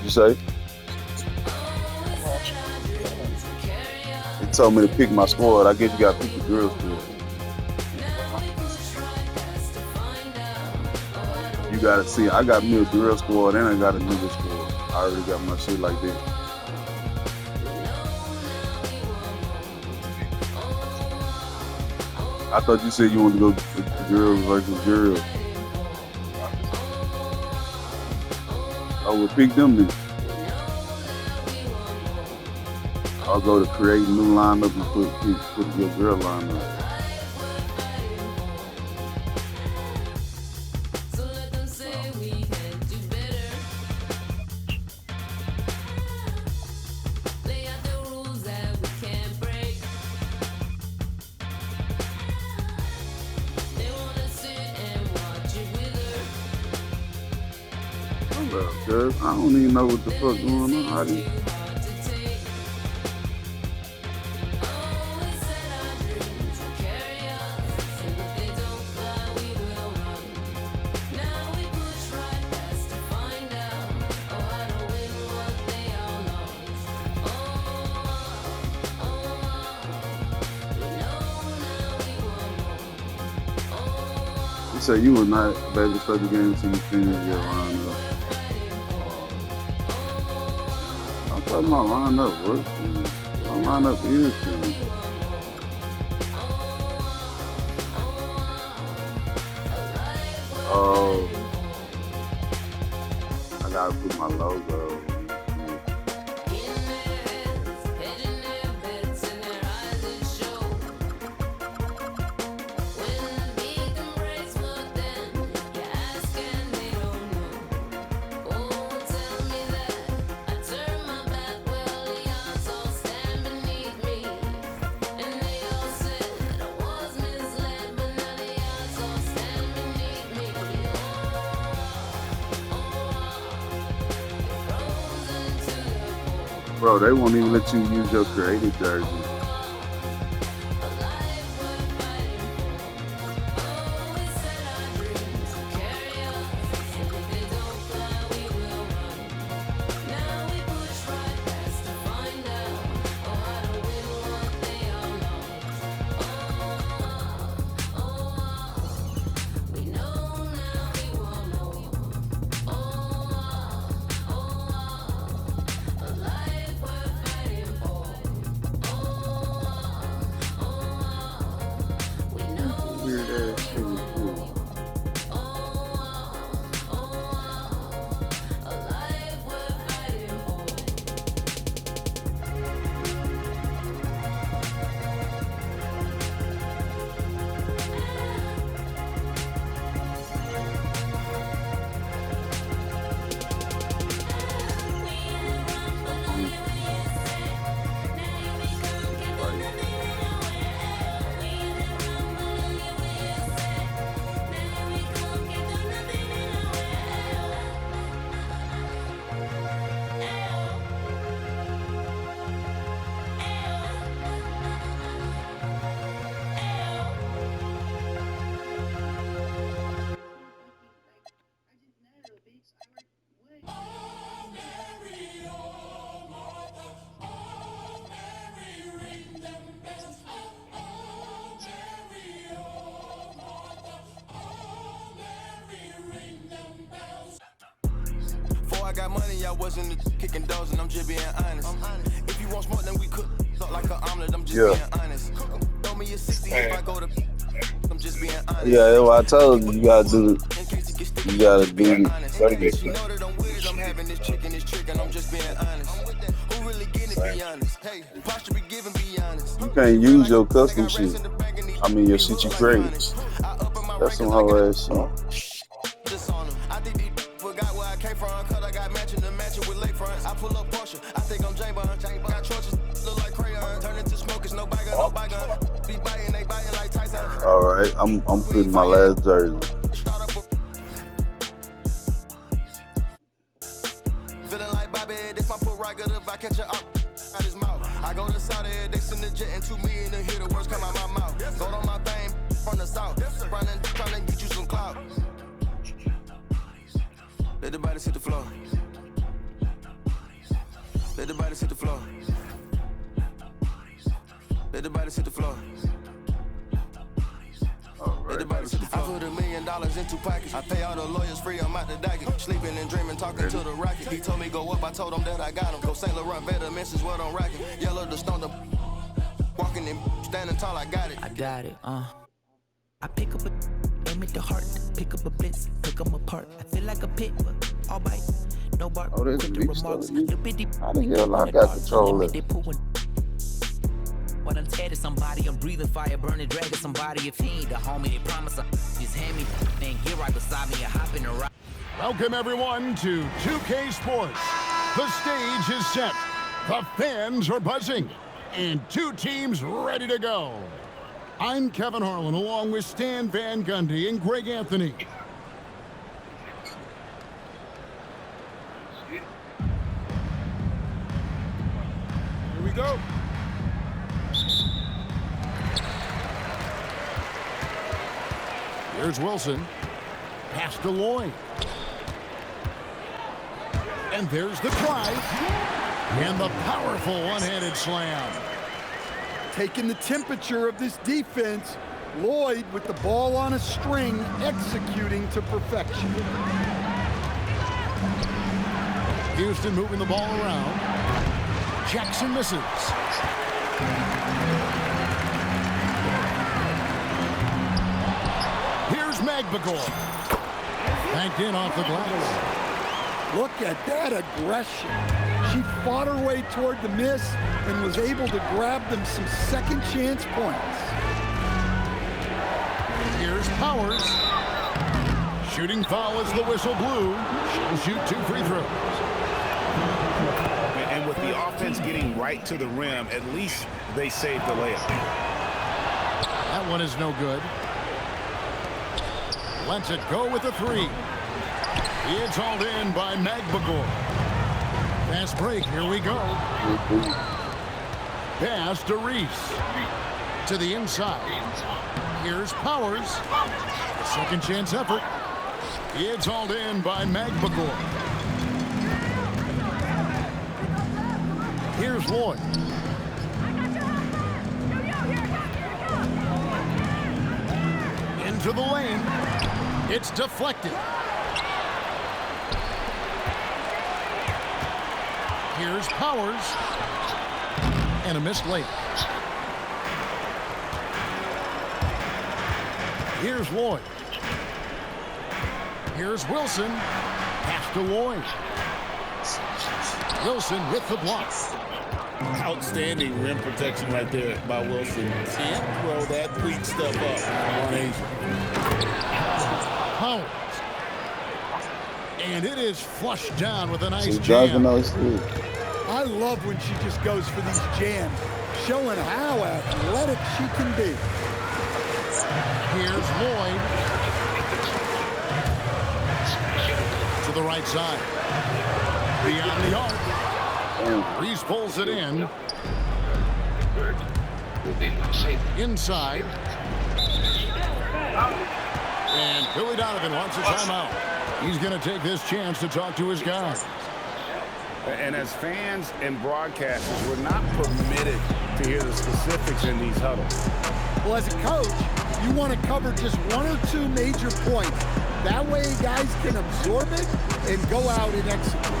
you say? He told me to pick my squad. I guess you got to pick the girls squad. You got to see. I got me a girl squad and I got a nigga squad. I already got my shit like that. I thought you said you wanted to go to girls versus girls. I would pick them then. I'll go to create a new lineup and put your girl lineup. Cause I don't even know what the fuck going on. I didn't. You say you will not be able to play the game until you finish your lineup. I'm talking about lineup work. My lineup is finished. Oh, I gotta put my logo. Bro, they won't even let you use your creative jersey. I got money, I wasn't kicking doors, and I'm just being honest. If you want smoke, then we cook up like an omelet. I'm just being honest. Throw me a 60 if I go to. I'm just being honest. Yeah, that's what I told you. You gotta do it. You gotta do it. You know that I'm weird. I'm having this chicken, this chicken. I'm just being honest. Who really getting it? Be honest. Hey, posture be giving. Be honest. You can't use your custom shit. I mean, your shit you created. That's some whole ass shit. I pull up Porsche, I think I'm J Bond. Got torches, look like crayon. Turn into smokers, no bygone, no bygone. Be biting, they biting like Tyson. Alright, I'm putting my last jersey. Feeling like Bobby, this my put right good if I catch her out his mouth. I go to Saudi, they send the jet and 2 million to hear the words come out my mouth. Go on my thing from the south, running, trying to get you some clout. Let the body hit the floor. Let the body hit the floor. Let the body hit the floor. Let the body hit the floor. I put $1 million in 2 pockets. I pay all the lawyers free, I'm out the docket. Sleeping and dreaming, talking to the rocket. He told me go up, I told him that I got him. Go St. Laurent, better miss is what I'm rocking. Yellow the stone, the walking and standing tall, I got it. I got it, I pick up a aim at the heart, pick up a blitz, pick them apart. I feel like a pit, but all bite, no bark. Oh, there's a Quick beef remarks. stuff. Little bitty. How the hell I got control of it? When I'm tearing somebody, I'm breathing fire, burning, dragging somebody. If he ain't the homie, they promise just hand me and get right beside me and hop in the rock. Welcome everyone to 2K Sports. The stage is set, the fans are buzzing, and 2 teams ready to go. I'm Kevin Harlan along with Stan Van Gundy and Greg Anthony. Here we go. Here's Wilson. Pass to Lloyd. And there's the drive. And the powerful one-handed slam. Taking the temperature of this defense, Lloyd with the ball on a string, executing to perfection. Houston moving the ball around. Jackson misses. Here's Magbagor. Banked in off the glass. Look at that aggression. She fought her way toward the miss and was able to grab them some second chance points. Here's Powers. Shooting foul as the whistle blew. She'll shoot 2 free throws. And with the offense getting right to the rim, at least they saved the layup. That one is no good. Lets it go with a 3. It's hauled in by Magbagor. Fast break, here we go. Pass to Reese. To the inside. Here's Powers. Second chance effort. It's hauled in by Magbagor. Here's Lloyd. Into the lane. It's deflected. Here's Powers. And a missed late. Here's Lloyd. Here's Wilson. Pass to Lloyd. Wilson with the block. Outstanding rim protection right there by Wilson. Can't throw that weak stuff up on Asia. Powers. And it is flushed down with a nice She's jam. driving those through. I love when she just goes for these jams, showing how athletic she can be. Here's Lloyd. To the right side. Beyond the arc. Reese pulls it in. Inside. And Billy Donovan wants a timeout. He's going to take this chance to talk to his guys. And as fans and broadcasters, we're not permitted to hear the specifics in these huddles. Well, as a coach, you want to cover just 1 or 2 major points. That way guys can absorb it and go out and execute.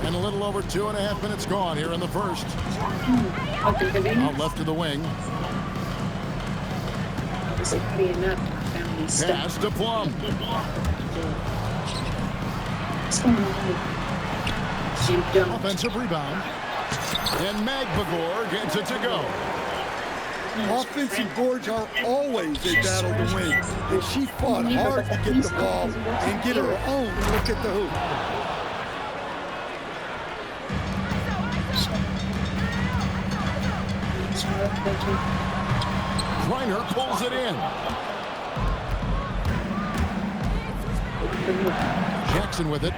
And a little over 2.5 minutes gone here in the first. Out left to the wing. Pass to Plum. Offensive rebound. And Magbagor gets it to go. Offensive boards are always a battle to win, and she fought hard to get the ball and get her own look at the hoop. Griner pulls it in. Jackson with it.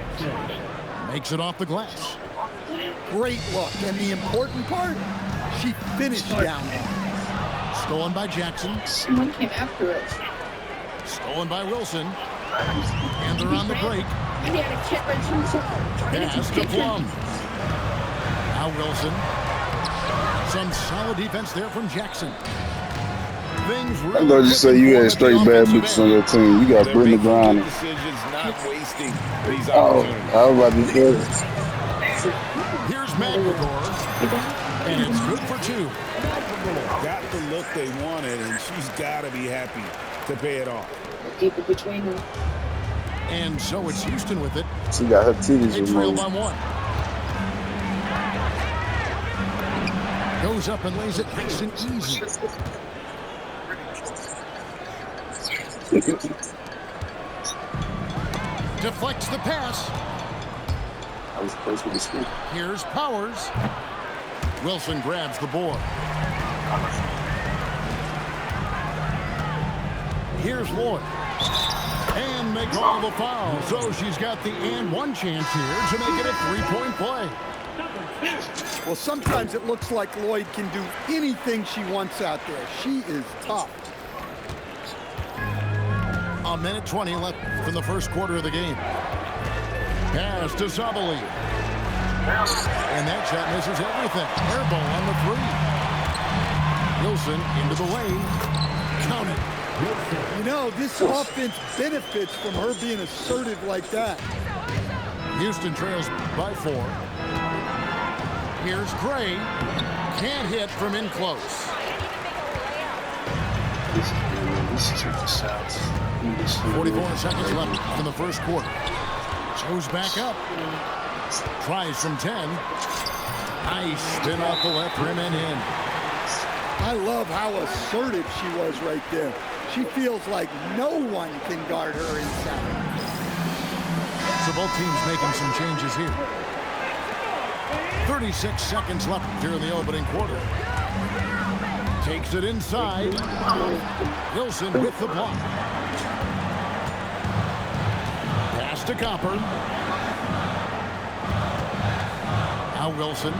Makes it off the glass. Great look. And the important part, she finished down there. Stolen by Jackson. Someone came after it. Stolen by Wilson. And they're on the break. Pass to Plum. Now Wilson. Some solid defense there from Jackson. Things I thought you say you had straight bad bitches on your team. You got Brittany Griner. Decisions, not wasting these Oh, opportunities. I was about to say. Here's McGregor. And it's good for 2. Got the look they wanted, and she's got to be happy to pay it off. Keep it between them. And so it's Houston with it. She got her titties They trail removed. by 1. Goes up and lays it nice and easy. Deflects the pass. I was close with the scoop. Here's Powers. Wilson grabs the board. Here's Lloyd. And they call the foul. So she's got the and 1 chance here to make it a 3-point play. Well, sometimes it looks like Lloyd can do anything she wants out there. She is tough. A minute 20 left from the first quarter of the game. Pass to Zabali. And that shot misses everything. Air ball on the 3. Wilson into the lane. Count it. You know, this offense benefits from her being assertive like that. Houston trails by 4. Here's Gray. Can't hit from in close. 44 seconds left in the first quarter. Goes back up. Tries from 10. Nice spin off the left rim and in. I love how assertive she was right there. She feels like no one can guard her inside. So both teams making some changes here. 36 seconds left here in the opening quarter. Takes it inside. Wilson with the block. Pass to Copper. Now Wilson.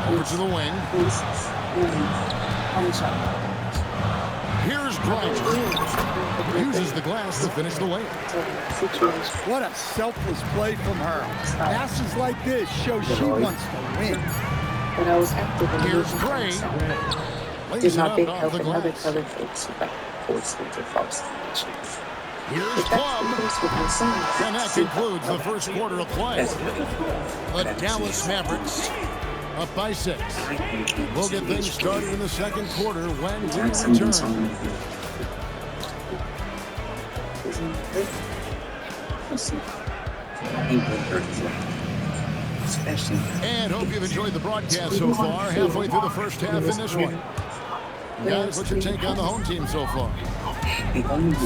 Over to the wing. Here's Griner. Uses the glass to finish the layup. What a selfless play from her. Passes like this show she wants to win. But I was active in Here's the Gray. Did Lays it not up big off help the in other glass. color folks who got forced into false. Here's If that's the Plum. case with my son, And that concludes the first quarter of play. The Dallas Mavericks up by 6. We'll get things started in the second quarter when we return. And hope you've enjoyed the broadcast so far. Halfway through the first half in this one. Guys, what's your take on the home team so far? Stingy on the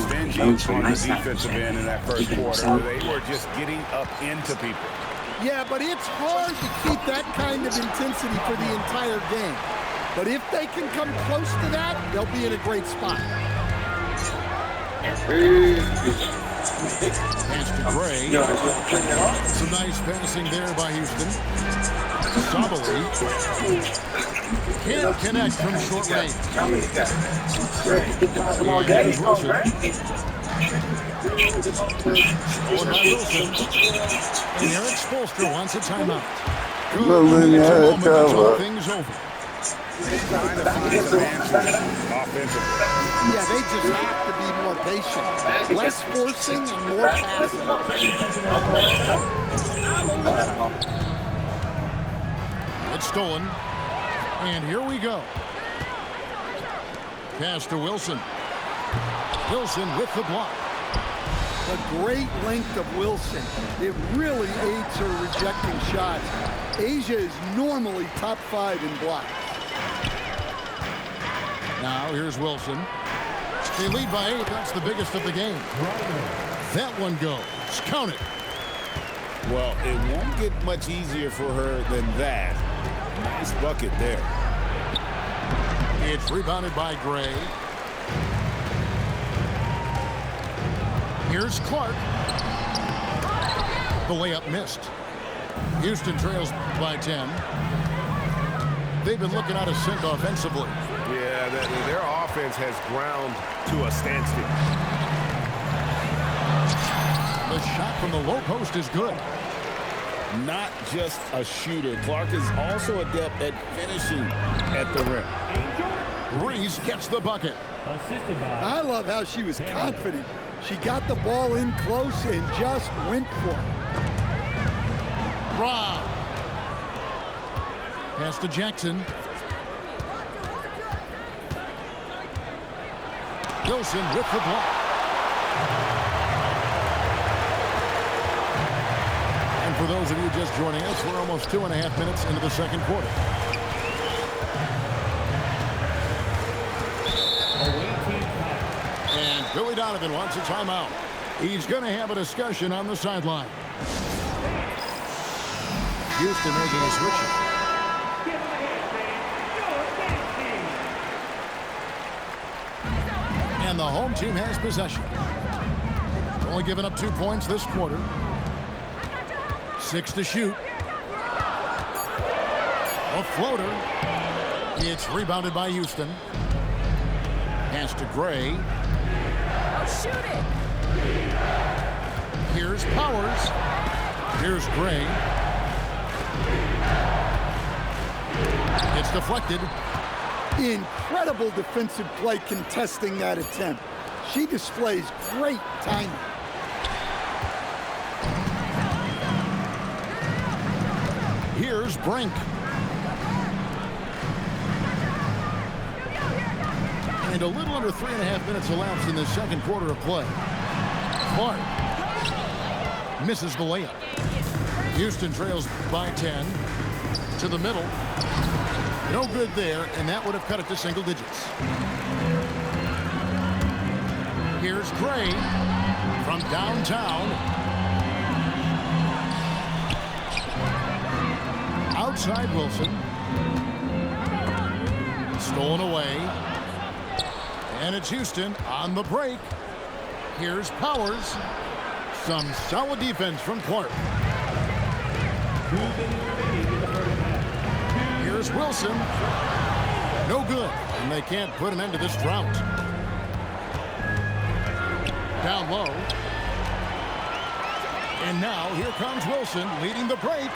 defensive end in that first quarter. They were just getting up into people. Yeah, but it's hard to keep that kind of intensity for the entire game. But if they can come close to that, they'll be in a great spot. Pass to Gray. Some nice passing there by Houston. Zabali can't connect from short range. Here's Wilson. Scored by Wilson. And Eric Spoelstra wants a timeout. Good. Look, man, It's a yeah, moment to cover. talk things over. Trying to find some answers offensively. Yeah, they just have to be more patient. Less forcing and more passing. It's stolen. And here we go. Pass to Wilson. Wilson with the block. The great length of Wilson. It really aids her rejecting shots. Asia is normally top 5 in blocks. Now here's Wilson. They lead by 8. That's the biggest of the game. That one goes. Count it. Well, it won't get much easier for her than that. Nice bucket there. It's rebounded by Gray. Here's Clark. The layup missed. Houston trails by 10. They've been looking out of sync offensively. Yeah, their offense has ground to a standstill. The shot from the low post is good. Not just a shooter. Clark is also adept at finishing at the rim. Reese gets the bucket. I love how she was confident. She got the ball in close and just went for it. Rob. Pass to Jackson. Wilson with the block. And for those of you just joining us, we're almost 2.5 minutes into the second quarter. And Billy Donovan wants a timeout. He's going to have a discussion on the sideline. Houston making a switch. And the home team has possession. Only given up 2 points this quarter. 6 to shoot. A floater. It's rebounded by Houston. Pass to Gray. Shoot it. Here's Powers. Here's Gray. It's deflected. Incredible defensive play contesting that attempt. She displays great timing. Here's Brink. And a little under 3.5 minutes elapsed in the second quarter of play. Clark misses the layup. Houston trails by 10 to the middle. No good there, and that would have cut it to single digits. Here's Gray from downtown. Outside Wilson. Stolen away. And it's Houston on the break. Here's Powers. Some solid defense from Clark. Here's Wilson. No good. And they can't put an end to this drought. Down low. And now here comes Wilson leading the break.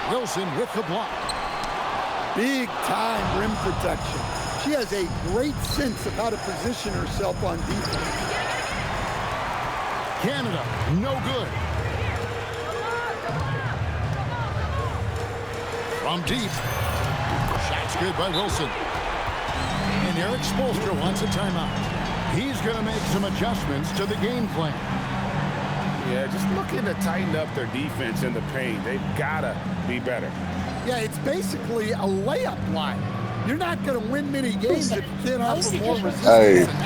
Wilson with the block. Big time rim protection. She has a great sense of how to position herself on defense. Canada, no good. From deep. Shot's good by Wilson. And Eric Spoelstra wants a timeout. He's going to make some adjustments to the game plan. Yeah, just looking to tighten up their defense in the paint. They've got to be better. Yeah, it's basically a layup line. You're not going to win many games if you can't offer more resistance than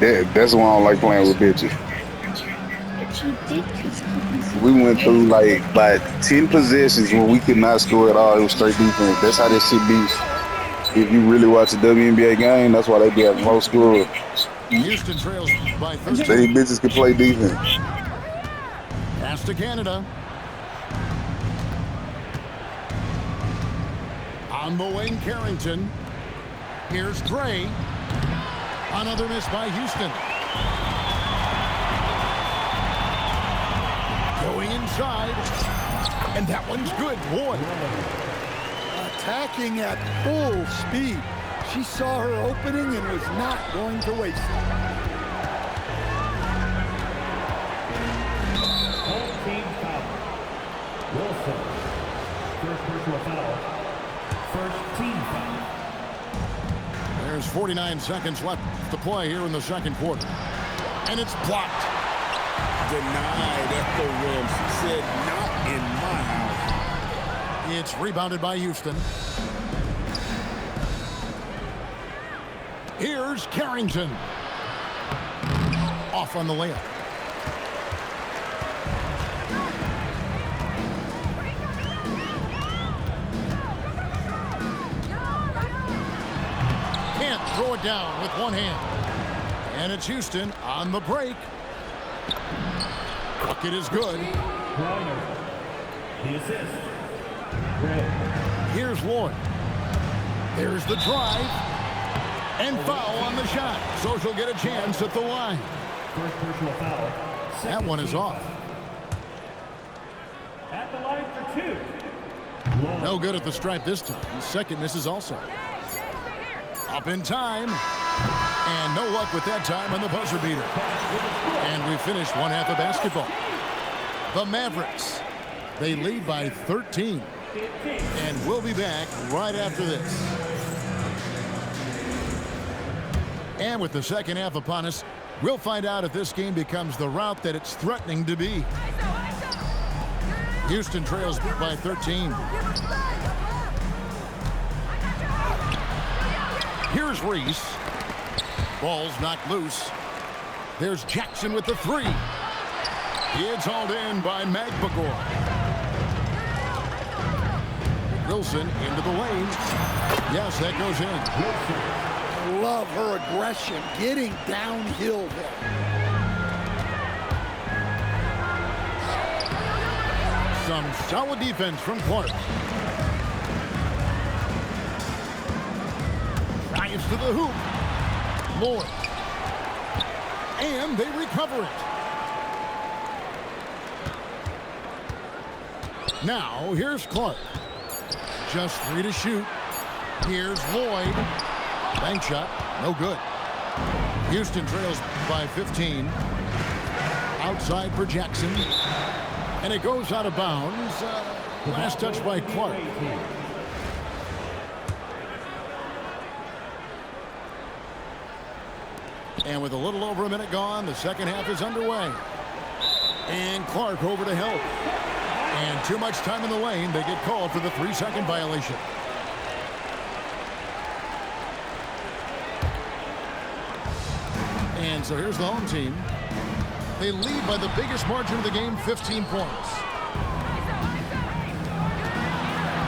that. That's why I don't like playing with bitches. We went through like about 10 possessions when we could not score at all. It was straight defense. That's how this shit be. If you really watch a WNBA game, that's why they be having low score. Houston trails by 13. These bitches can play defense. Pass to Canada. On the wing, Carrington. Here's Gray. Another miss by Houston. Going inside. And that one's good. Boy. Attacking at full speed. She saw her opening and was not going to waste it. Home team foul. Wilson. First personal foul. First team foul. There's 49 seconds left to play here in the second quarter. And it's blocked. Denied at the rim. She said, not in my house. It's rebounded by Houston. Here's Carrington. Off on the layup. throw it down with one hand. And it's Houston on the break. Bucket is good. The assist. Here's Lloyd. There's the drive. And foul on the shot. So she'll get a chance at the line. First personal foul. That one is off. At the line for 2. No good at the stripe this time. Second misses also. Up in time. And no luck with that time on the buzzer beater. And we finished one half of basketball. The Mavericks, they lead by 13. And we'll be back right after this. And with the second half upon us, we'll find out if this game becomes the rout that it's threatening to be. Houston trails by 13. Here's Reese. Ball's knocked loose. There's Jackson with the three. It's hauled in by Magbagor. Wilson into the lane. Yes, that goes in. I love her aggression, getting downhill there. Some solid defense from Clark. Drives to the hoop. Lloyd. And they recover it. Now, here's Clark. Just 3 to shoot. Here's Lloyd. Bank shot. No good. Houston trails by 15. Outside for Jackson. And it goes out of bounds. Last touch by Clark. And with a little over a minute gone, the second half is underway. And Clark over to help. And too much time in the lane. They get called for the 3-second violation. And so here's the home team. They lead by the biggest margin of the game, 15 points.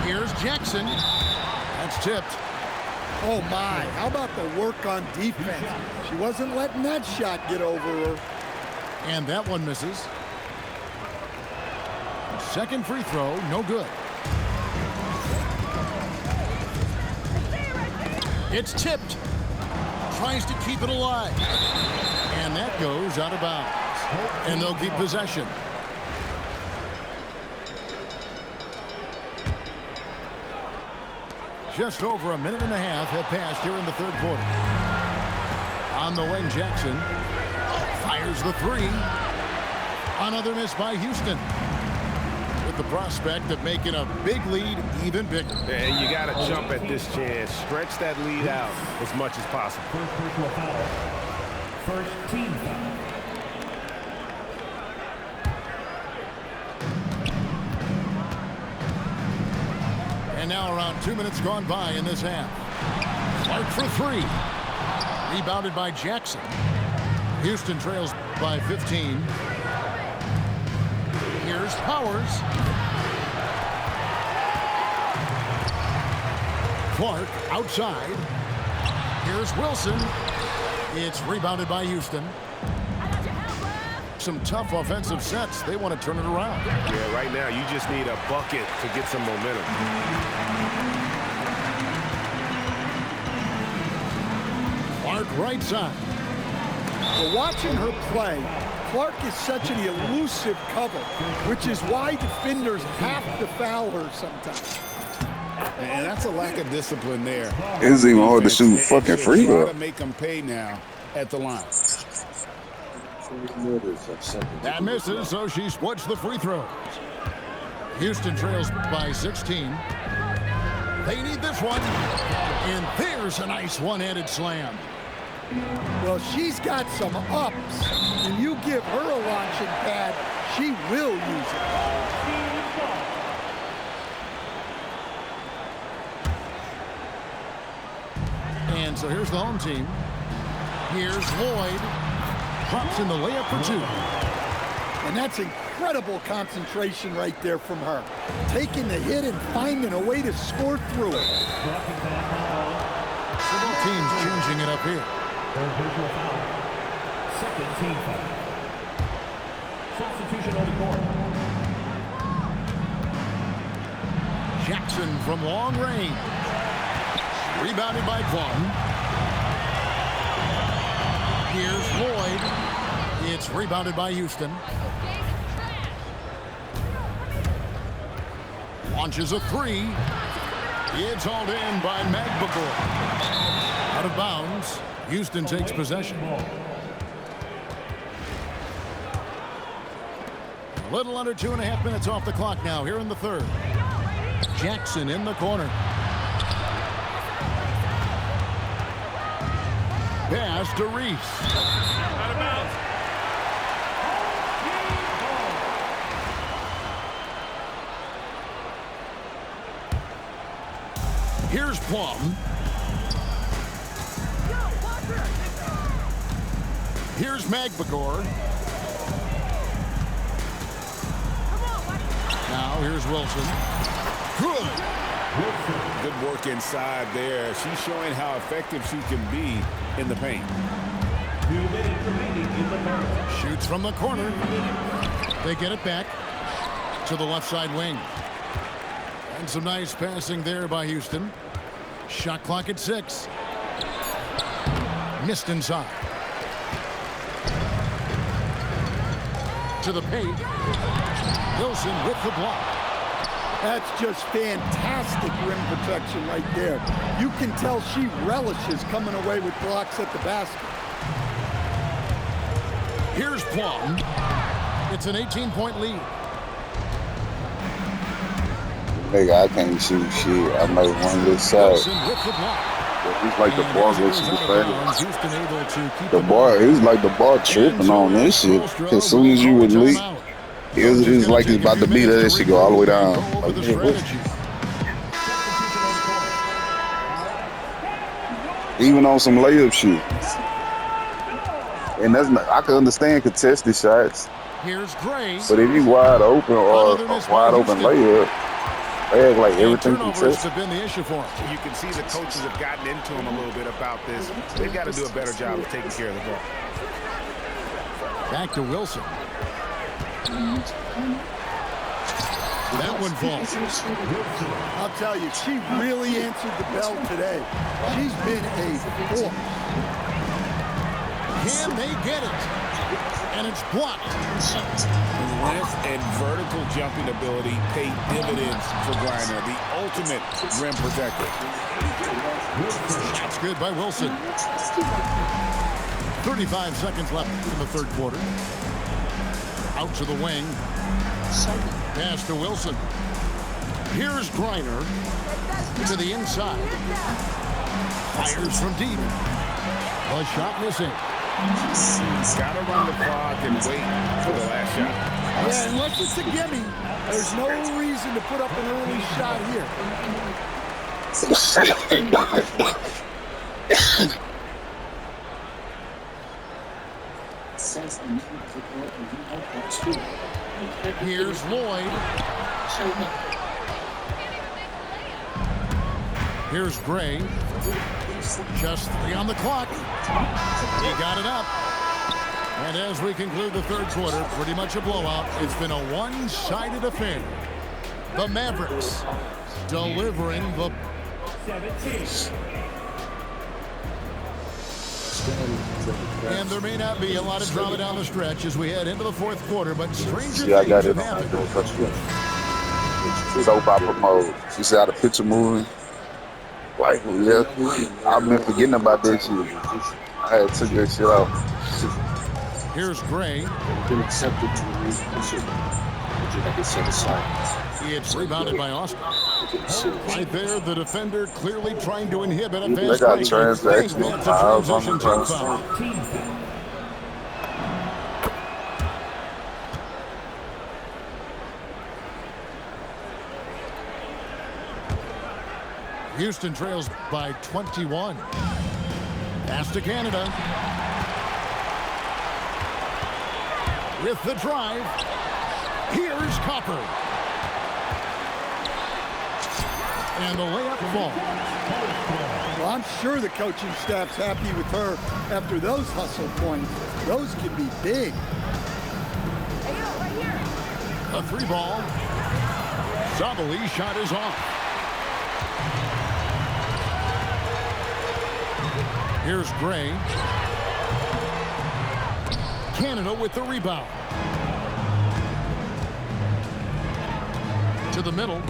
Here's Jackson. That's tipped. Oh, my. How about the work on defense? She wasn't letting that shot get over her. And that one misses. Second free throw, no good. It's tipped. Tries to keep it alive. And that goes out of bounds. And they'll keep possession. Just over a minute and a half have passed here in the third quarter. On the wing, Jackson fires the three. Another miss by Houston. With the prospect of making a big lead even bigger. And you got to jump at this chance. Stretch that lead out as much as possible. First personal foul. First team foul. And now around 2 minutes gone by in this half. Clark for three. Rebounded by Jackson. Houston trails by 15. Here's Powers. Clark outside. Here's Wilson. It's rebounded by Houston. Some tough offensive sets. They want to turn it around. Yeah, right now you just need a bucket to get some momentum. Clark right side. Well, watching her play, Clark is such an elusive cover, which is why defenders have to foul her sometimes. And that's a lack of discipline there. It's even hard to shoot fucking free throw. Try to make them pay now at the line. That misses, so she splits the free throws. Houston trails by 16. They need this one. And there's a nice one-handed slam. Well, she's got some ups, and you give her a launching pad, she will use it. And so here's the home team. Here's Lloyd. Drops in the layup for two. And that's incredible concentration right there from her. Taking the hit and finding a way to score through it. So both teams changing stuff here. Third personal foul. Second team foul. Substitution on the court. Jackson from long range. Rebounded by Vaughn. Here's Lloyd. It's rebounded by Houston. Launches a three. It's hauled in by Magbagor. Out of bounds. Houston takes possession. A little under 2.5 minutes off the clock now here in the third. Jackson in the corner. Pass to Reese. Out of bounds. Here's Plum. Here's Magbagor. Now here's Wilson. Good work inside there. She's showing how effective she can be in the paint. 2 minutes remaining in the third. Shoots from the corner. They get it back to the left side wing. And some nice passing there by Houston. Shot clock at 6. Missed inside. To the paint. Wilson with the block. That's just fantastic rim protection right there. You can tell she relishes coming away with blocks at the basket. Here's Plum. It's an 18-point lead. Nigga, I can't shoot shit. I might one this side. Wilson with the block. It's like the bar goes to the Bounds, Houston able to keep The bar, it's like the bar tripping on this shit. As soon as you release, it's like it's about to beat her, that shit go all the way down. Like, even on some layup shit. And that's not, I can understand contested shots. Here's Gray. But if you wide open or a wide open layup, they act like everything Turnovers contested. have been the issue for him. You can see the coaches have gotten into him a little bit about this. They've got to do a better job of taking care of the ball. Back to Wilson. That one falls. I'll tell you, she really answered the bell today. She's been a force. Can they get it? And it's blocked. Length and vertical jumping ability pay dividends for Griner, the ultimate rim protector. That's good by Wilson. 35 seconds left in the third quarter. Out to the wing. Pass to Wilson. Here's Griner to the inside. Fires from deep. A shot missing. Got to run the clock and wait for the last shot. Yeah, unless it's a gimme, there's no reason to put up an early shot here. Here's Lloyd. Here's Gray. Just 3 on the clock. He got it up. And as we conclude the third quarter, pretty much a blowout. It's been a one-sided affair. The Mavericks delivering the... 17. And there may not be a lot of drama down the stretch as we head into the fourth quarter, but stranger Yeah, I got things it have on happened. that touchdown. Soap opera mode. She said how the picture moving. Like, yeah, I've been forgetting about that shit. I had took that shit out. Here's Gray. Been accepted to release position. Would you like it set aside? It's rebounded by Austin. Right there, the defender clearly trying to inhibit a They fast got break. transactional That's a fouls on transition the team cross. foul. Team foul. Houston trails by 21. Pass to Canada. With the drive. Here's Copper. And the layup falls. Well, I'm sure the coaching staff's happy with her after those hustle points. Those can be big. Hey, yo, right here. A 3-ball. Sabali shot is off. Here's Gray. Canada with the rebound. To the middle.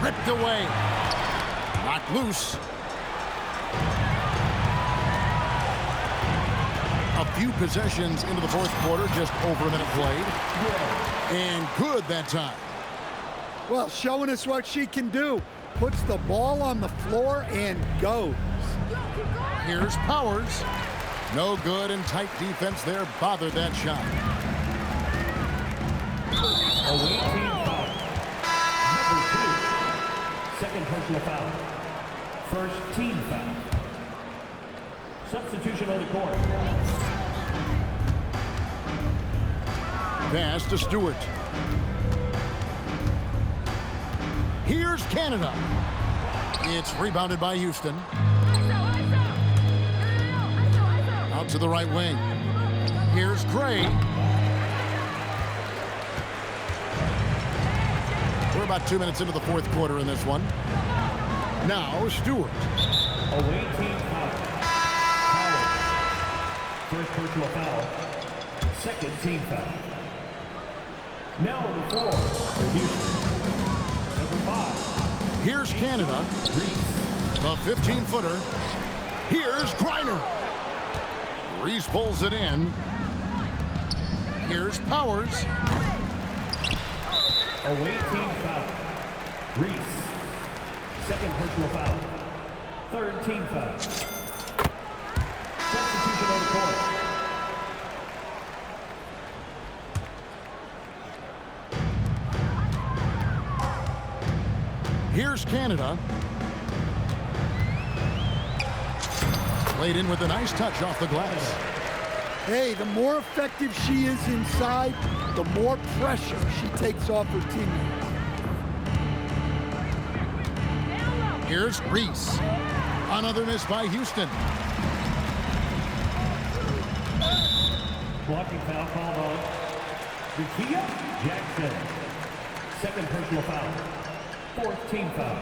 Ripped away. Knocked loose. A few possessions into the fourth quarter, just over a minute played. And good that time. Well, showing us what she can do. Puts the ball on the floor and goes. Here's Powers. No good, and tight defense there bothered that shot. Away team foul. Number 2. Second personal foul. First team foul. Substitution on the court. Pass to Stewart. Here's Canada. It's rebounded by Houston. Out to the right wing. Here's Gray. We're about 2 minutes into the fourth quarter in this one. Now Stewart. Away team foul. First personal foul. Second team foul. Now number 4 for Houston. Number 5. Here's Canada. The 15-footer. Here's Griner. Reese pulls it in. Here's Powers. Away team foul. Reese. Second personal foul. Third team foul. Substitution on the court. Here's Canada. Played in with a nice touch off the glass. Hey, the more effective she is inside, the more pressure she takes off her teammates. Here's Reese. Another miss by Houston. Blocking foul called on Rikia Jackson. Second personal foul. Fourth team foul.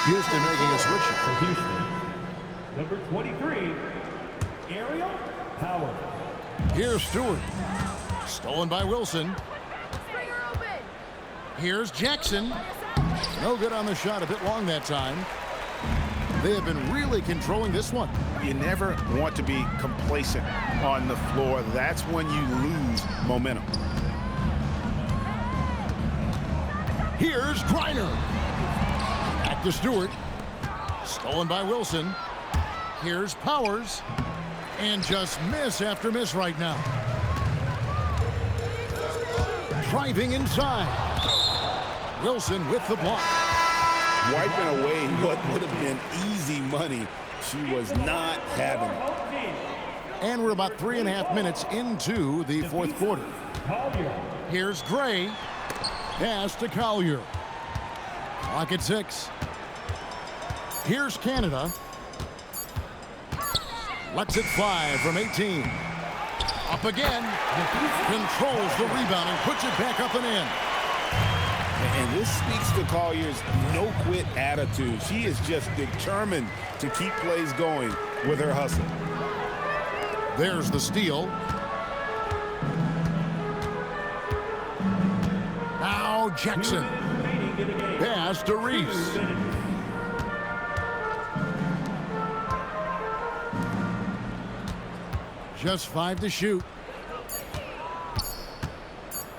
Houston making a switch. For Houston. Number 23, Ariel Howard. Here's Stewart. Stolen by Wilson. Here's Jackson. No good on the shot. A bit long that time. They have been really controlling this one. You never want to be complacent on the floor. That's when you lose momentum. Here's Griner. Back to Stewart. Stolen by Wilson. Here's Powers. And just miss after miss right now. Driving inside. Wilson with the block. Wiping away what would have been easy money. She was not having it. And we're about 3.5 minutes into the fourth quarter. Here's Gray. Pass to Collier. Clock at 6. Here's Canada. Lets it fly from 18. Up again. Controls the rebound and puts it back up and in. And this speaks to Collier's no-quit attitude. She is just determined to keep plays going with her hustle. There's the steal. Now Jackson. Pass to Reese. Just 5 to shoot.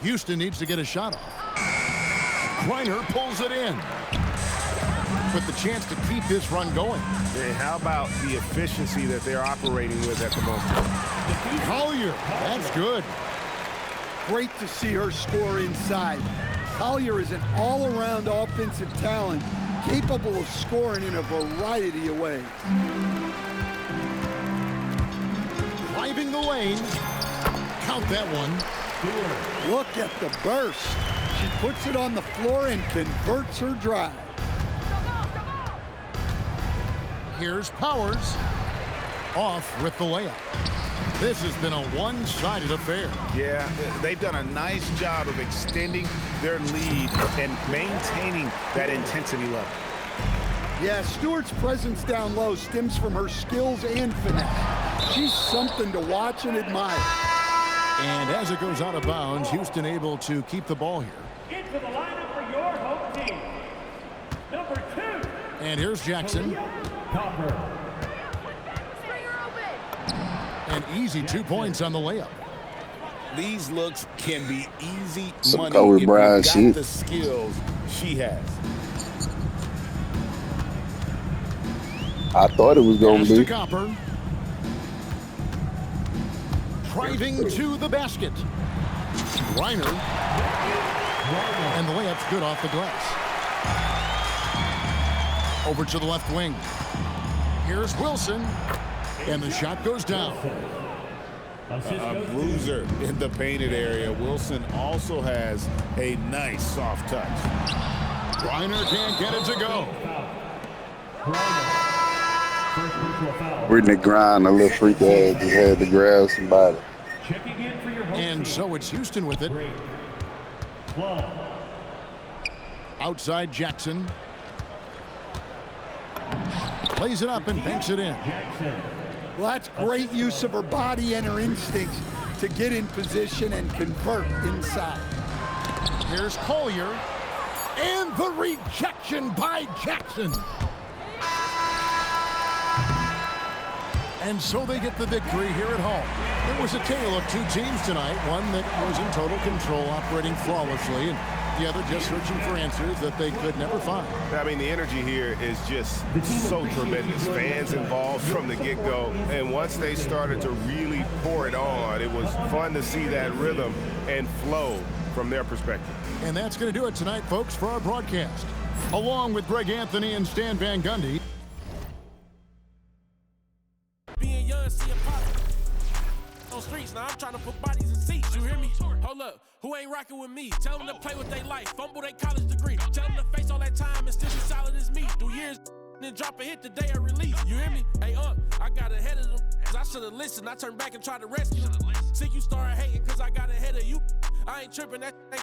Houston needs to get a shot off. Griner pulls it in. With the chance to keep this run going. And how about the efficiency that they're operating with at the moment? Collier, that's good. Great to see her score inside. Collier is an all-around offensive talent, capable of scoring in a variety of ways. Driving the lane. Count that one. Look at the burst. She puts it on the floor and converts her drive. Here's Powers. Off with the layup. This has been a one-sided affair. Yeah, they've done a nice job of extending their lead and maintaining that intensity level. Yeah, Stewart's presence down low stems from her skills and finesse. She's something to watch and admire. And as it goes out of bounds, Houston able to keep the ball here. Into the lineup for your home team. Number 2. And here's Jackson. Copper. An easy 2 points on the layup. These looks can be easy Some money Kobe if you've Bryant got shit. the skills she has. I thought it was going Pass to to be. Copper. Driving to the basket. Reiner. And the layup's good off the glass. Over to the left wing. Here's Wilson. And the shot goes down. A bruiser in the painted area. Wilson also has a nice soft touch. Reiner can't get it to go. First personal foul. Brittany Grine, a little freak ass, just had to grab somebody. Checking in for your home And team. so it's Houston with it. 12. Outside Jackson. Plays it up and banks it in. Jackson. Well, that's great use of her body and her instincts to get in position and convert inside. Here's Collier. And the rejection by Jackson. And so they get the victory here at home. It was a tale of two teams tonight. One that was in total control, operating flawlessly, and the other just searching for answers that they could never find. I mean, the energy here is just so tremendous. Fans involved from the get-go. And once they started to really pour it on, it was fun to see that rhythm and flow from their perspective. And that's going to do it tonight, folks, for our broadcast. Along with Greg Anthony and Stan Van Gundy. Being young, seeing pop on streets. Now I'm trying to put bodies in seats. You hear me? Hold up. Who ain't rocking with me? Tell them to play with their life. Fumble their college degree. Tell them to face all that time and still be solid as me. Through years, then drop a hit the day I release. You hear me? Hey, I got ahead of them. Cause I should have listened. I turned back and tried to rescue them. See, you started hating cause I got ahead of you. I ain't tripping. That ain't